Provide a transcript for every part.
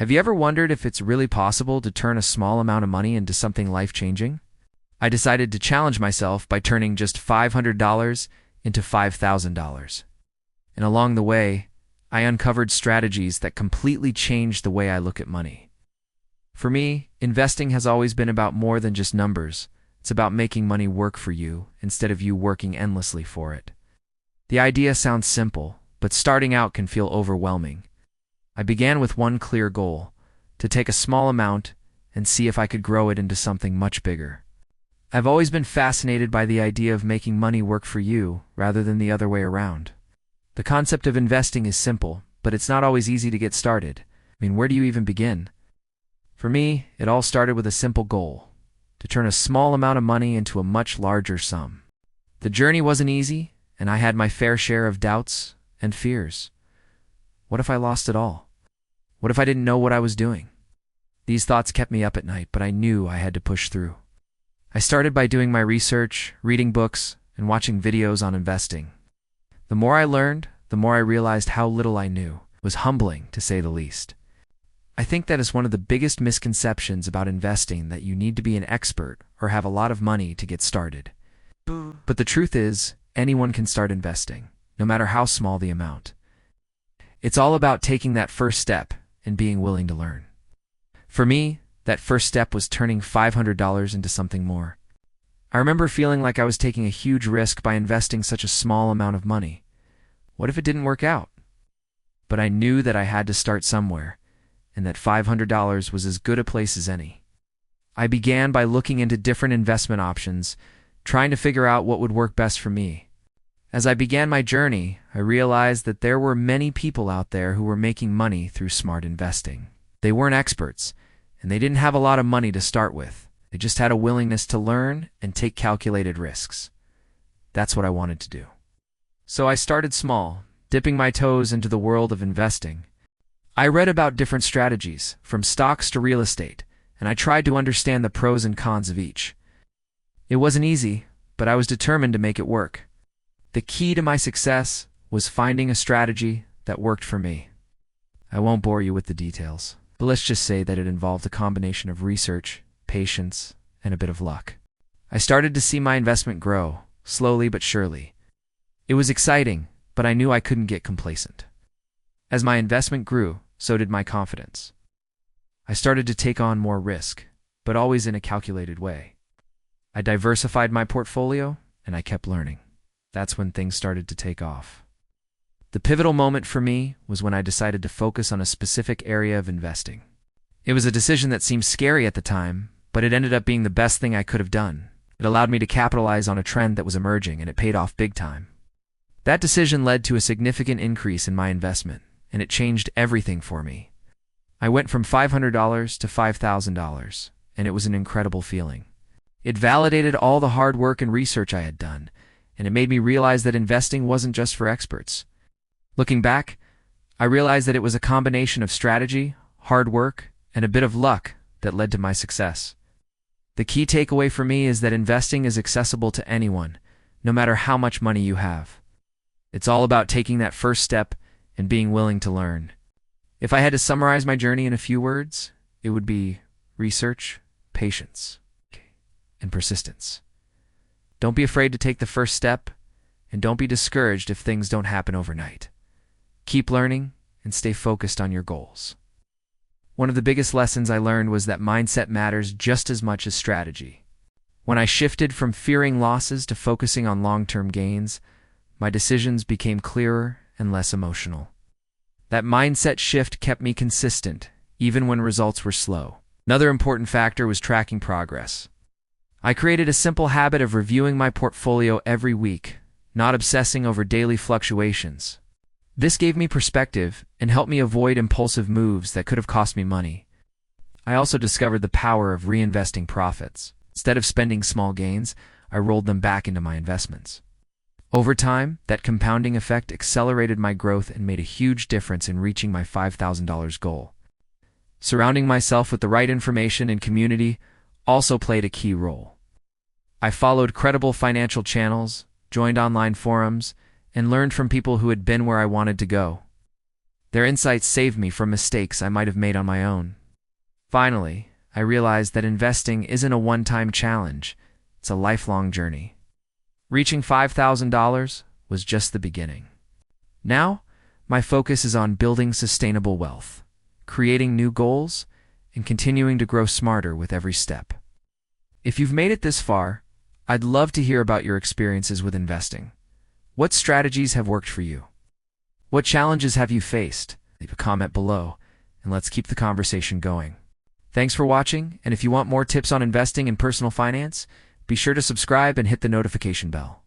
Have you ever wondered if it's really possible to turn a small amount of money into something life-changing? I decided to challenge myself by turning just $500 into $5,000. And along the way, I uncovered strategies that completely changed the way I look at money. For me, investing has always been about more than just numbers. It's about making money work for you instead of you working endlessly for it. The idea sounds simple, but starting out can feel overwhelming. I began with one clear goal: to take a small amount and see if I could grow it into something much bigger. I've always been fascinated by the idea of making money work for you rather than the other way around. The concept of investing is simple, but it's not always easy to get started. Where do you even begin? For me, it all started with a simple goal: to turn a small amount of money into a much larger sum. The journey wasn't easy, and I had my fair share of doubts and fears. What if I lost it all? What if I didn't know what I was doing? These thoughts kept me up at night, but I knew I had to push through. I started by doing my research, reading books, and watching videos on investing. The more I learned, the more I realized how little I knew. It was humbling, to say the least. I think that is one of the biggest misconceptions about investing, that you need to be an expert or have a lot of money to get started. But the truth is, anyone can start investing, no matter how small the amount. It's all about taking that first step and being willing to learn. For me, that first step was turning $500 into something more. I remember feeling like I was taking a huge risk by investing such a small amount of money. What if it didn't work out? But I knew that I had to start somewhere, and that $500 was as good a place as any. I began by looking into different investment options, trying to figure out what would work best for me. As I began my journey, I realized that there were many people out there who were making money through smart investing. They weren't experts, and they didn't have a lot of money to start with. They just had a willingness to learn and take calculated risks. That's what I wanted to do. So I started small, dipping my toes into the world of investing. I read about different strategies, from stocks to real estate, and I tried to understand the pros and cons of each. It wasn't easy, but I was determined to make it work. The key to my success was finding a strategy that worked for me. I won't bore you with the details, but let's just say that it involved a combination of research, patience, and a bit of luck. I started to see my investment grow, slowly but surely. It was exciting, but I knew I couldn't get complacent. As my investment grew, so did my confidence. I started to take on more risk, but always in a calculated way. I diversified my portfolio, and I kept learning. That's when things started to take off. The pivotal moment for me was when I decided to focus on a specific area of investing. It was a decision that seemed scary at the time, but it ended up being the best thing I could have done. It allowed me to capitalize on a trend that was emerging, and it paid off big time. That decision led to a significant increase in my investment, and it changed everything for me. I went from $500 to $5,000, and it was an incredible feeling. It validated all the hard work and research I had done, and it made me realize that investing wasn't just for experts. Looking back, I realized that it was a combination of strategy, hard work, and a bit of luck that led to my success. The key takeaway for me is that investing is accessible to anyone, no matter how much money you have. It's all about taking that first step and being willing to learn. If I had to summarize my journey in a few words, it would be research, patience, and persistence. Don't be afraid to take the first step, and don't be discouraged if things don't happen overnight. Keep learning and stay focused on your goals. One of the biggest lessons I learned was that mindset matters just as much as strategy. When I shifted from fearing losses to focusing on long-term gains, my decisions became clearer and less emotional. That mindset shift kept me consistent, even when results were slow. Another important factor was tracking progress. I created a simple habit of reviewing my portfolio every week, not obsessing over daily fluctuations. This gave me perspective and helped me avoid impulsive moves that could have cost me money. I also discovered the power of reinvesting profits. Instead of spending small gains, I rolled them back into my investments. Over time, that compounding effect accelerated my growth and made a huge difference in reaching my $5,000 goal. Surrounding myself with the right information and community also played a key role. I followed credible financial channels, joined online forums, and learned from people who had been where I wanted to go. Their insights saved me from mistakes I might have made on my own. Finally, I realized that investing isn't a one-time challenge. It's a lifelong journey. Reaching $5,000 was just the beginning. Now, my focus is on building sustainable wealth, creating new goals, and continuing to grow smarter with every step. If you've made it this far, I'd love to hear about your experiences with investing. What strategies have worked for you? What challenges have you faced? Leave a comment below, and let's keep the conversation going. Thanks for watching, and if you want more tips on investing and personal finance, be sure to subscribe and hit the notification bell.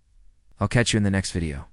I'll catch you in the next video.